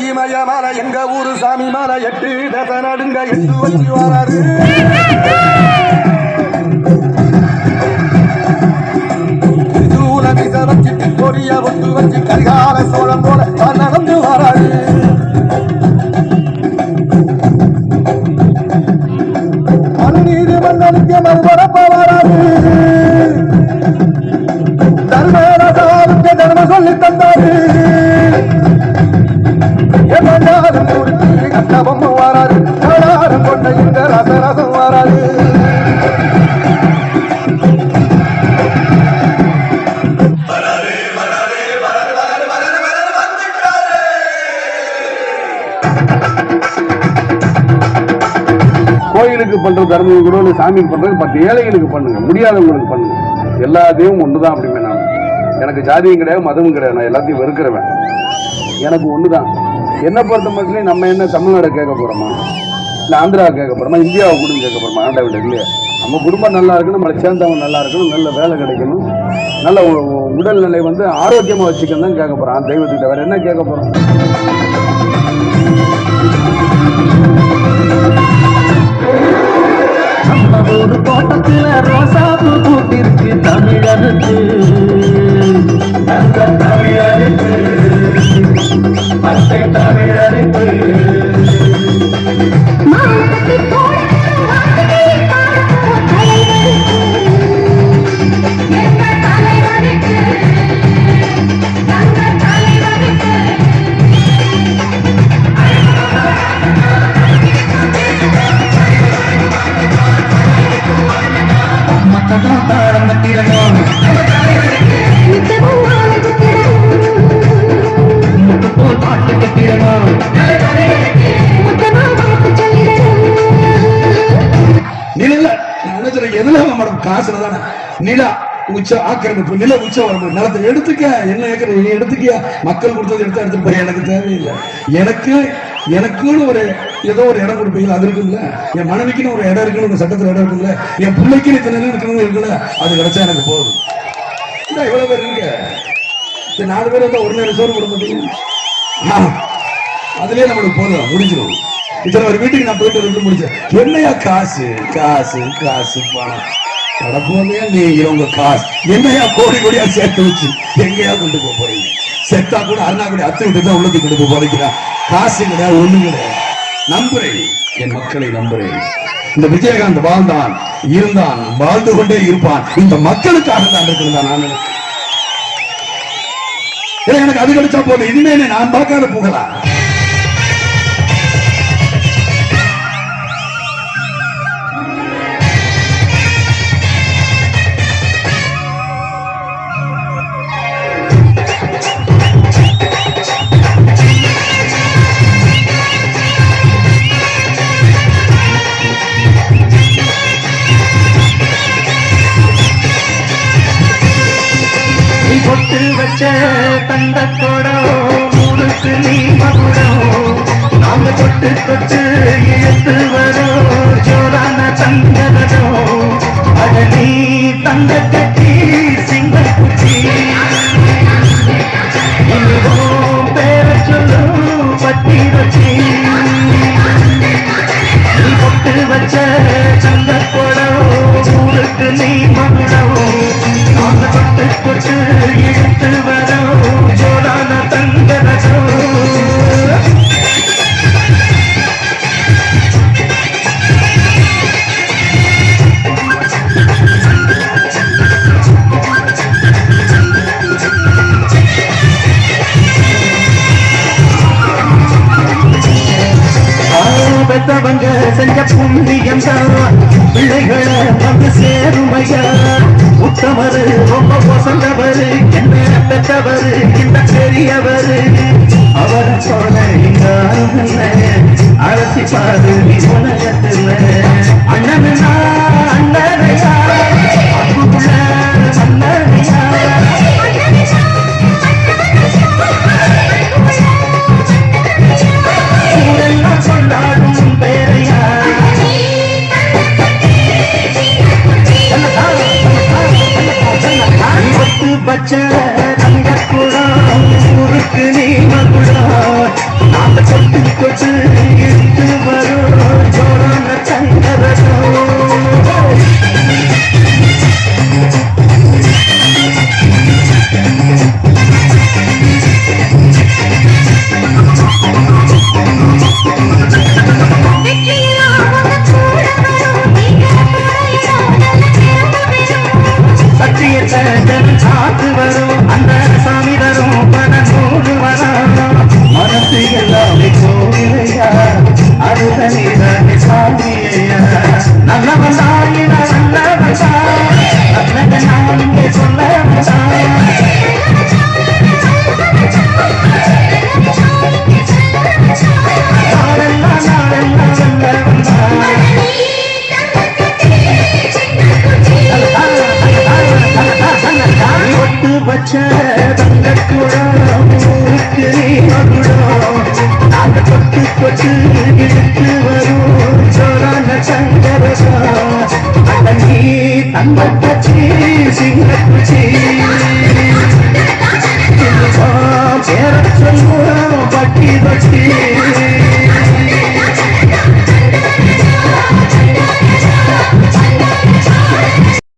இமயமலை எங்க ஊரு சாமி மலை 8 தச நடுங்க 8 வச்சு வராரு. சூல விச வச்சு பொரிய ஒட்டு வச்சு கரிகால சோழம் போல நடந்து வராரு. மனுநீதி மன்னனுக்கு மறுபரப்ப வராரு. தர்மராஜாவுக்கு தர்ம சொல்லி தந்தாரு. கஷ்டமும் வராது கடாரம் கொண்ட இந்த ரசரசம் வராது. கோயிலுக்கு பண்ற தர்மம் கூட சாமிக்கு பண்றது 10 ஏழைகளுக்கு பண்ணுங்க, முடியாதவங்களுக்கு பண்ணுங்க. எல்லா தெய்வம் ஒண்ணுதான் அப்படிமே. நான் எனக்கு ஜாதியும் கிடையாது மதமும் கிடையாது, நான் எல்லாத்தையும் வெறுக்கிறவன். எனக்கு ஒண்ணுதான். என்ன பொறுத்த மட்டும் நம்ம என்ன தமிழ்நாடு கேட்க போறோமா, இல்லை ஆந்திரா கேட்க போறோமா, இந்தியாவை கூட கேட்க போறோமா? ஆண்டவில்லை இல்லையா? நம்ம குடும்பம் நல்லா இருக்கணும், நம்மளை சேர்ந்தவங்க நல்லா இருக்கணும், நல்ல வேலை கிடைக்கணும், நல்ல உடல்நிலை ஆரோக்கியமா வச்சுக்கணும் தான் கேட்க போறோம். தெய்வத்துக்கிட்ட வேற என்ன கேட்க போறோம்? ஒரு தோட்டத்துல ரோசாப்பு பூட்டிருக்கு தமிழருக்கு. காசுலதானே நிலா உச்ச ஆக்கிரமிப்பு, நில உச்ச வரம்பு, நிலத்தை எடுத்துக்க, என்ன ஏக்கர் நீ எடுத்துக்கியா, மக்கள் கொடுத்தது எடுத்துட்டு போய் எனக்கு தேவையில்லை. எனக்குன்னு ஒரு ஏதோ ஒரு இடம் கொடுப்பீங்களா? அது இருக்குல்ல. என் மனைவிக்குன்னு ஒரு இடம் இருக்குன்னு சட்டத்தில் இடம் இருக்குல்ல. என் பிள்ளைக்கு இத்தனை இருக்கணும் இருக்குல்ல, அது கிடைச்சா எனக்கு போதும். எவ்வளவு பேர் இருக்கு? 4 பேர் வந்தா ஒரு நேரம் சோறு போட மாட்டீங்க. அதுலயே நம்மளுக்கு போதும், முடிஞ்சிடும். இத்தனை ஒரு வீட்டுக்கு நான் போயிட்டு முடிச்சேன். என்னையா காசு காசு காசு பணம் கடப்போதையா நீங்க உங்க காசு என்னையா கோடி கோடியா சேர்த்து வச்சு எங்கேயா கொண்டு போக போறீங்க? செத்தா கூட அண்ணா கூட அத்து விட்டு தான் உள்ளது கொண்டு போறீங்களா? காசு கிடையாது, ஒண்ணு கிடையாது. நம்புறேன், என் மக்களை நம்புறேன். இந்த விஜயகாந்த் வாழ்ந்தான், இருந்தான், வாழ்ந்து கொண்டே இருப்பான். இந்த மக்களுக்காக தான் இருக்கிறதா நான் எனக்கு அது கிடைச்சா போதும். இனிமே நான் பார்க்காத போகலாம். பொட்டு வச்ச தந்த கொடம் ஊருக்கு நீ மகுடம். நாங்க தொட்டு தொட்டு இழுத்து வரோம் ஜோரான தங்கடம். அழனி தங்க கட்டி சிங்கள் குச்சி இனிவோம் பேர சொல்லும் பட்டி வச்சி. நீ பொட்டு வச்ச தந்த கொடம் ஊருக்கு நீ மகுடம். நாங்க தொட்டு தொட்டு இழுத்து வரோம் ஜோரான தங்கடம். பெத்தவங்க செஞ்ச புண்ணியம் தான் பிள்ளைகளை வந்து சேருமையா. உத்தமரு ரொம்ப வசந்தவரு என்ன பெற்றவரு இந்த பெரியவரு. அவரை போல இங்க அரசி பாரு நீ உலகத்துல. அண்ணனா அண்ணனையா அன்புள்ள அண்ணனையா. கொண்டாடும் பேரையா பச்சை தங்க குடம் ஊருக்கு நீ மகுடம். நீதானே சாமியா நல்லவன் தாயின நல்லவன் தான் நல்லத நான் இங்கே சொல்ல நாளெல்லாம் நல்லவன் தான் ஒட்டு பச்ச தங்க குழாம் ஊருக்கு நீ மகுடம் நாங்க தொட்டு தொட்டு இழுத்து வரும் சோரான